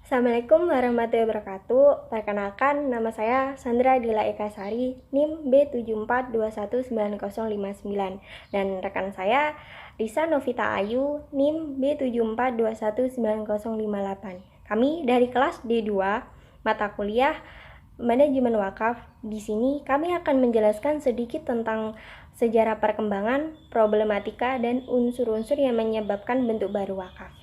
Assalamualaikum warahmatullahi wabarakatuh. Perkenalkan, nama saya Sandra Dila Ekasari, NIM B74219059. Dan rekan saya Lisa Novita Ayu, NIM B74219058. Kami dari kelas D2, mata kuliah Manajemen Wakaf. Di sini kami akan menjelaskan sedikit tentang sejarah perkembangan, problematika, dan unsur-unsur yang menyebabkan bentuk baru wakaf.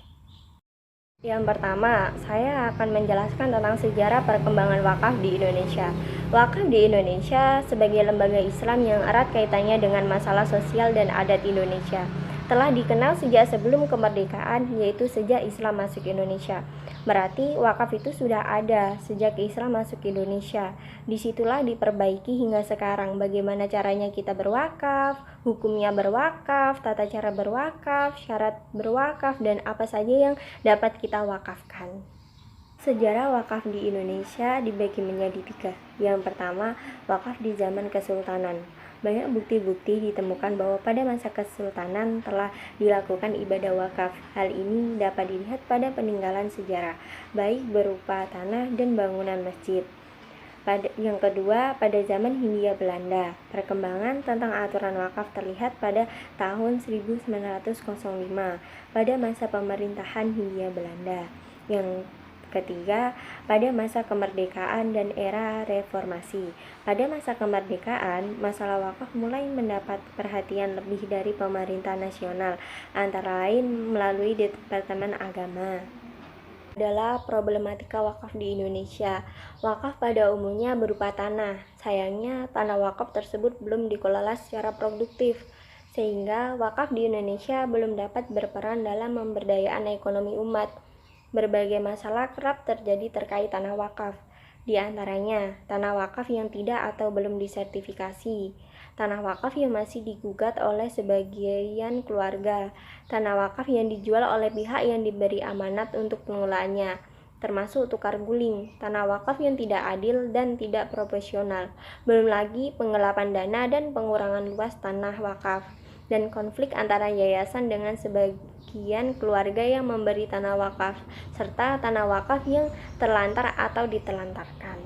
Yang pertama, saya akan menjelaskan tentang sejarah perkembangan wakaf di Indonesia. Wakaf di Indonesia sebagai lembaga Islam yang erat kaitannya dengan masalah sosial dan adat Indonesia telah dikenal sejak sebelum kemerdekaan, yaitu sejak Islam masuk Indonesia. Berarti wakaf itu sudah ada sejak Islam masuk Indonesia. Disitulah diperbaiki hingga sekarang bagaimana caranya kita berwakaf, hukumnya berwakaf, tata cara berwakaf, syarat berwakaf, dan apa saja yang dapat kita wakafkan. Sejarah wakaf di Indonesia dibagi menjadi tiga. Yang pertama, wakaf di zaman Kesultanan. Banyak bukti-bukti ditemukan bahwa pada masa Kesultanan telah dilakukan ibadah wakaf. Hal ini dapat dilihat pada peninggalan sejarah, baik berupa tanah dan bangunan masjid. Yang kedua, pada zaman Hindia Belanda, perkembangan tentang aturan wakaf terlihat pada tahun 1905 pada masa pemerintahan Hindia Belanda. Yang ketiga, pada masa kemerdekaan dan era reformasi. Pada masa kemerdekaan, masalah wakaf mulai mendapat perhatian lebih dari pemerintah nasional, antara lain melalui Departemen Agama. Adalah problematika wakaf di Indonesia. Wakaf pada umumnya berupa tanah. Sayangnya, tanah wakaf tersebut belum dikelola secara produktif, sehingga wakaf di Indonesia belum dapat berperan dalam pemberdayaan ekonomi umat. Berbagai masalah kerap terjadi terkait tanah wakaf. Di antaranya, tanah wakaf yang tidak atau belum disertifikasi, tanah wakaf yang masih digugat oleh sebagian keluarga, tanah wakaf yang dijual oleh pihak yang diberi amanat untuk pengelolaannya, termasuk tukar guling, tanah wakaf yang tidak adil dan tidak profesional, belum lagi penggelapan dana dan pengurangan luas tanah wakaf, dan konflik antara yayasan dengan sebagian keluarga yang memberi tanah wakaf, serta tanah wakaf yang terlantar atau ditelantarkan.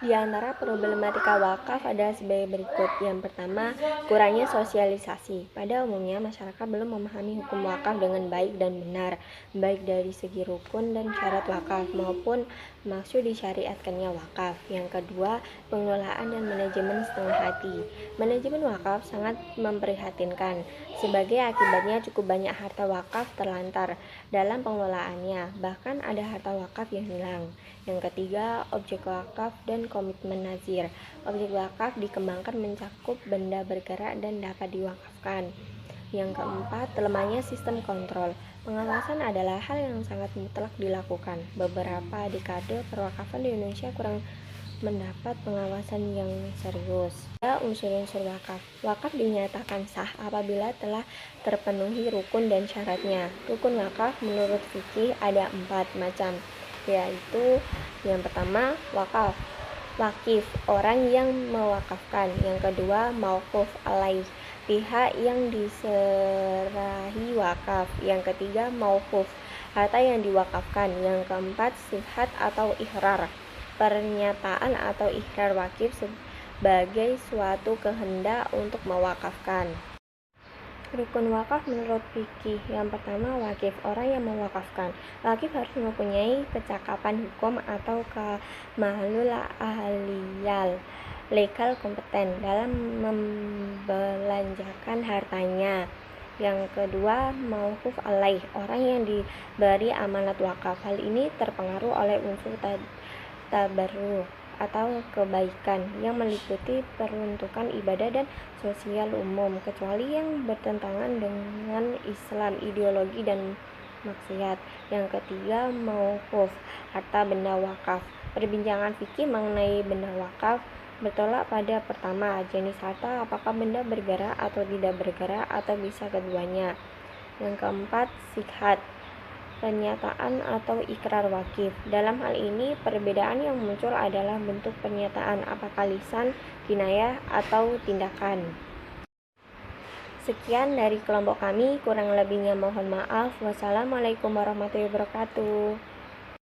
Di antara problematika wakaf adalah sebagai berikut. Yang pertama, kurangnya sosialisasi. Pada umumnya, masyarakat belum memahami hukum wakaf dengan baik dan benar, baik dari segi rukun dan syarat wakaf maupun maksud disyariatkannya wakaf. Yang kedua, pengelolaan dan manajemen setengah hati. Manajemen wakaf sangat memprihatinkan. Sebagai akibatnya, cukup banyak harta wakaf terlantar dalam pengelolaannya, bahkan ada harta wakaf yang hilang. Yang ketiga, objek wakaf dan komitmen nazir. Objek wakaf dikembangkan mencakup benda bergerak dan dapat diwakafkan. Yang keempat, lemahnya sistem kontrol. Pengawasan adalah hal yang sangat mutlak dilakukan. Beberapa dekade perwakafan di Indonesia kurang mendapat pengawasan yang serius. Ada unsur-unsur wakaf. Wakaf dinyatakan sah apabila telah terpenuhi rukun dan syaratnya. Rukun wakaf menurut fikih ada 4 macam, yaitu yang pertama wakif, orang yang mewakafkan. Yang kedua, mauquf alaih, pihak yang diserahi wakaf. Yang ketiga, mauquf, harta yang diwakafkan. Yang keempat, sihat atau ihrar, pernyataan atau ikrar wakif sebagai suatu kehendak untuk mewakafkan. Rukun wakaf menurut fikih. Yang pertama, wakif, orang yang mewakafkan. Wakif harus mempunyai kecakapan hukum atau kemahlul ahliyal, legal kompeten dalam membelanjakan hartanya. Yang kedua, mauquf alaih, orang yang diberi amanat wakaf. Hal ini terpengaruh oleh unsur tabarruh atau kebaikan yang meliputi peruntukan ibadah dan sosial umum, kecuali yang bertentangan dengan Islam, ideologi, dan maksiat. Yang ketiga, mauquf, harta benda wakaf. Perbincangan fikih mengenai benda wakaf bertolak pada pertama, jenis harta, apakah benda bergerak atau tidak bergerak atau bisa keduanya. Yang keempat, sihat, pernyataan atau ikrar wakif. Dalam hal ini, perbedaan yang muncul adalah bentuk pernyataan, apakah lisan, kinayah, atau tindakan. Sekian dari kelompok kami, kurang lebihnya mohon maaf. Wassalamualaikum warahmatullahi wabarakatuh.